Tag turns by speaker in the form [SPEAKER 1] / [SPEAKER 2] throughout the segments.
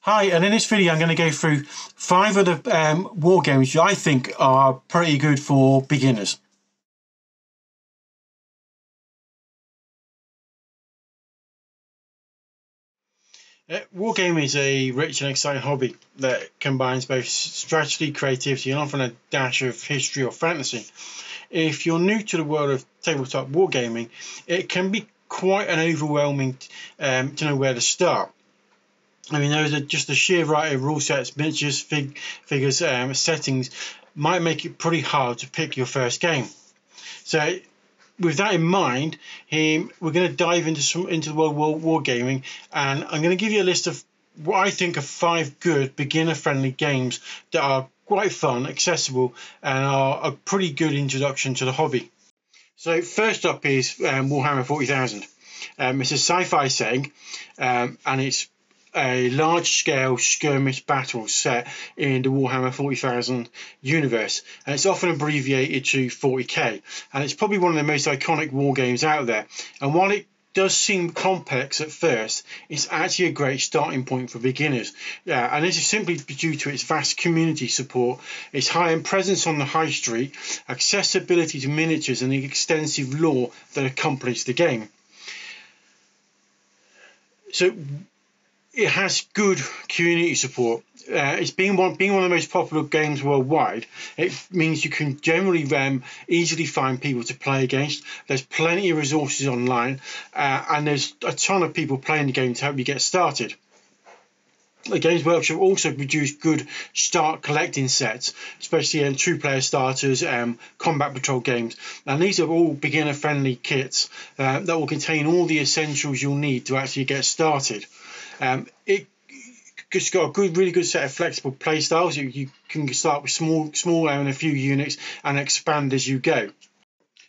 [SPEAKER 1] Hi, and in this video I'm going to go through 5 of the war games that I think are pretty good for beginners. Wargaming is a rich and exciting hobby that combines both strategy, creativity and often a dash of history or fantasy. If you're new to the world of tabletop wargaming, it can be quite an overwhelming to know where to start. I mean, those are just the sheer variety of rule sets, miniatures, figures, settings might make it pretty hard to pick your first game. So, with that in mind, we're going to dive into the world of wargaming, and I'm going to give you a list of what I think are 5 good beginner-friendly games that are quite fun, accessible, and are a pretty good introduction to the hobby. So, first up is Warhammer 40,000. It's a sci-fi setting, and it's a large-scale skirmish battle set in the Warhammer 40,000 universe, and it's often abbreviated to 40k, and it's probably one of the most iconic war games out there. And while it does seem complex at first, it's actually a great starting point for beginners. And this is simply due to its vast community support, its high-end presence on the high street, accessibility to miniatures, and the extensive lore that accompanies the game. So it has good community support. It's being one of the most popular games worldwide. It means you can generally easily find people to play against. There's plenty of resources online, and there's a ton of people playing the game to help you get started. The Games Workshop also produced good start collecting sets, especially in 2-player starters, combat patrol games, and these are all beginner-friendly kits that will contain all the essentials you'll need to actually get started. It's got a really good set of flexible play styles. You can start with small and a few units and expand as you go.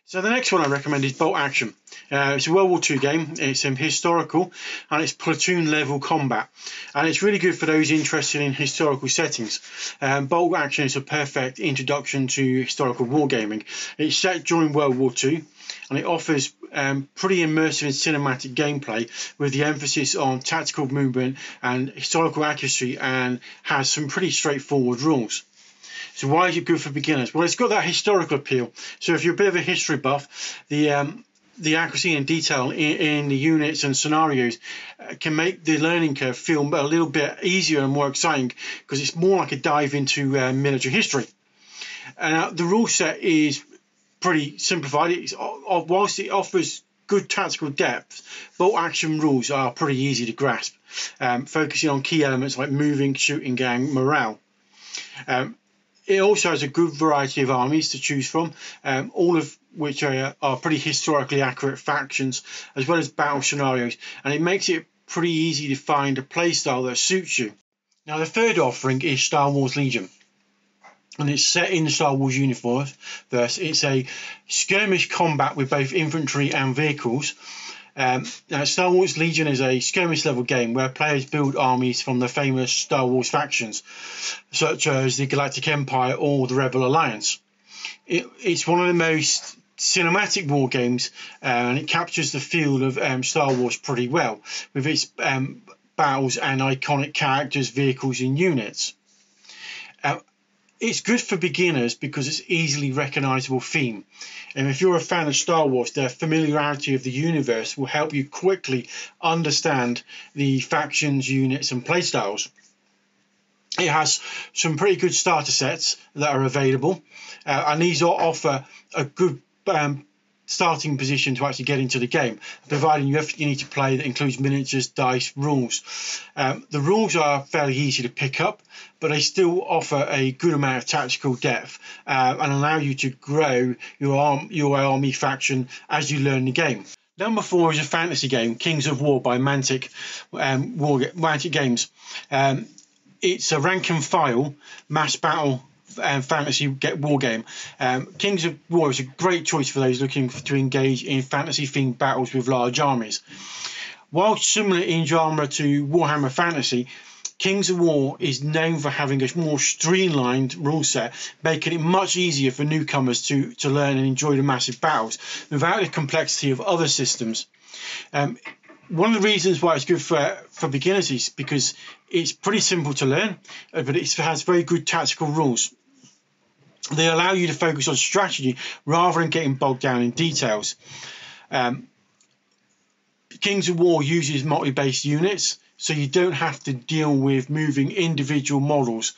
[SPEAKER 1] So the next one I recommend is Bol Action. It's a World War II game. It's historical, and it's platoon level combat, and it's really good for those interested in historical settings. Bol Action is a perfect introduction to historical wargaming. It's set during World War II, and it offers pretty immersive and cinematic gameplay with the emphasis on tactical movement and historical accuracy, and has some pretty straightforward rules. So why is it good for beginners? Well, it's got that historical appeal. So if you're a bit of a history buff, the accuracy and detail in the units and scenarios can make the learning curve feel a little bit easier and more exciting, because it's more like a dive into military history. And the rule set is pretty simplified. Whilst it offers good tactical depth, Bol Action rules are pretty easy to grasp, focusing on key elements like moving, shooting, and morale. It also has a good variety of armies to choose from, all of which are pretty historically accurate factions, as well as battle scenarios, and it makes it pretty easy to find a playstyle that suits you. Now, the third offering is Star Wars Legion, and it's set in the Star Wars universe. It's a skirmish combat with both infantry and vehicles. Now, Star Wars Legion is a skirmish level game where players build armies from the famous Star Wars factions, such as the Galactic Empire or the Rebel Alliance. It's one of the most cinematic war games, and it captures the feel of Star Wars pretty well, with its battles and iconic characters, vehicles and units. It's good for beginners because it's easily recognisable theme, and if you're a fan of Star Wars, the familiarity of the universe will help you quickly understand the factions, units and playstyles. It has some pretty good starter sets that are available, and these offer a good starting position to actually get into the game, providing you need to play that includes miniatures, dice, rules. The rules are fairly easy to pick up, but they still offer a good amount of tactical depth and allow you to grow your army faction as you learn the game. Number 4 is a fantasy game, Kings of War by Mantic Games. It's a rank and file mass battle fantasy war game. Kings of War is a great choice for those looking to engage in fantasy-themed battles with large armies. While similar in genre to Warhammer Fantasy, Kings of War is known for having a more streamlined rule set, making it much easier for newcomers to learn and enjoy the massive battles without the complexity of other systems. One of the reasons why it's good for beginners is because it's pretty simple to learn, but it has very good tactical rules. They allow you to focus on strategy rather than getting bogged down in details. Kings of War uses multi-base units, so you don't have to deal with moving individual models,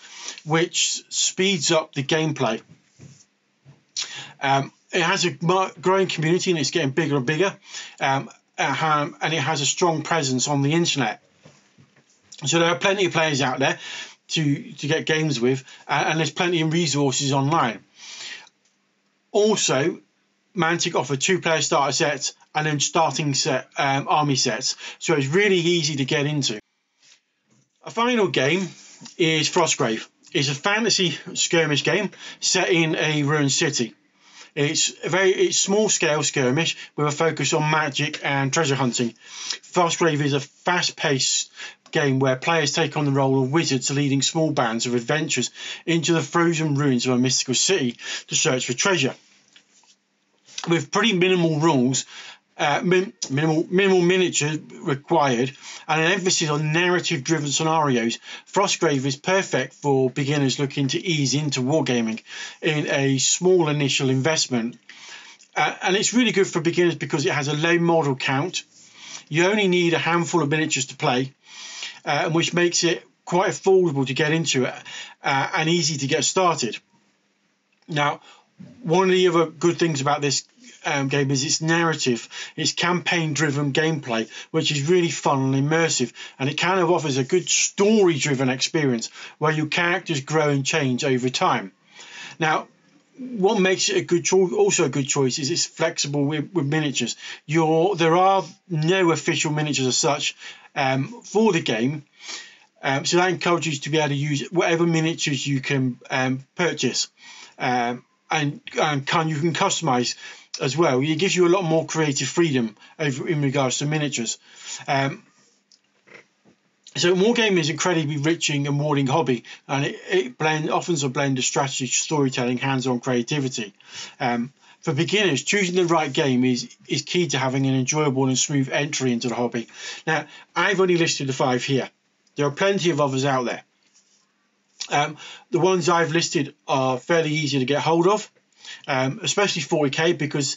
[SPEAKER 1] which speeds up the gameplay. It has a growing community and it's getting bigger and bigger, and it has a strong presence on the internet. So there are plenty of players out there to get games with, and there's plenty of resources online. Also, Mantic offer 2-player starter sets and then starting set army sets, so it's really easy to get into. A final game is Frostgrave. It's a fantasy skirmish game set in a ruined city. It's small scale skirmish with a focus on magic and treasure hunting. Frostgrave is a fast-paced game where players take on the role of wizards, leading small bands of adventurers into the frozen ruins of a mystical city to search for treasure. With pretty minimal rules, minimal miniatures required, and an emphasis on narrative-driven scenarios, Frostgrave is perfect for beginners looking to ease into wargaming in a small initial investment. And it's really good for beginners because it has a low model count. You only need a handful of miniatures to play, which makes it quite affordable to get into it and easy to get started. Now, one of the other good things about this game is its narrative. It's campaign-driven gameplay, which is really fun and immersive, and it kind of offers a good story-driven experience where your characters grow and change over time. Now, what makes it a good choice, also a good choice, is it's flexible with miniatures. There are no official miniatures as such for the game, so that encourages you to be able to use whatever miniatures you can purchase, and you can customize as well. It gives you a lot more creative freedom in regards to miniatures. So wargaming is an incredibly rich and rewarding hobby, and it offers a blend of strategy, storytelling, hands-on creativity. For beginners, choosing the right game is key to having an enjoyable and smooth entry into the hobby. Now, I've only listed the 5 here. There are plenty of others out there. The ones I've listed are fairly easy to get hold of, especially 40k, because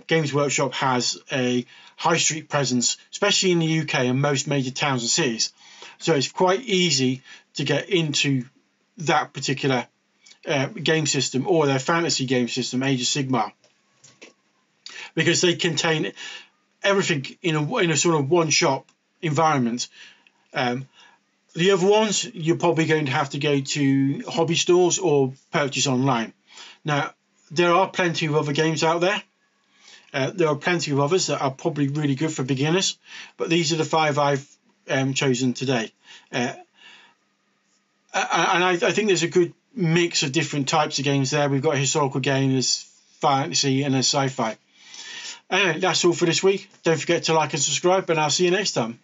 [SPEAKER 1] Games Workshop has a high street presence, especially in the UK and most major towns and cities. So it's quite easy to get into that particular game system, or their fantasy game system, Age of Sigmar, because they contain everything in a sort of one-shop environment. The other ones, you're probably going to have to go to hobby stores or purchase online. Now, there are plenty of other games out there. There are plenty of others that are probably really good for beginners, but these are the 5 I've chosen today. And I think there's a good mix of different types of games there. We've got a historical game, there's fantasy, and there's sci-fi. Anyway, that's all for this week. Don't forget to like and subscribe, and I'll see you next time.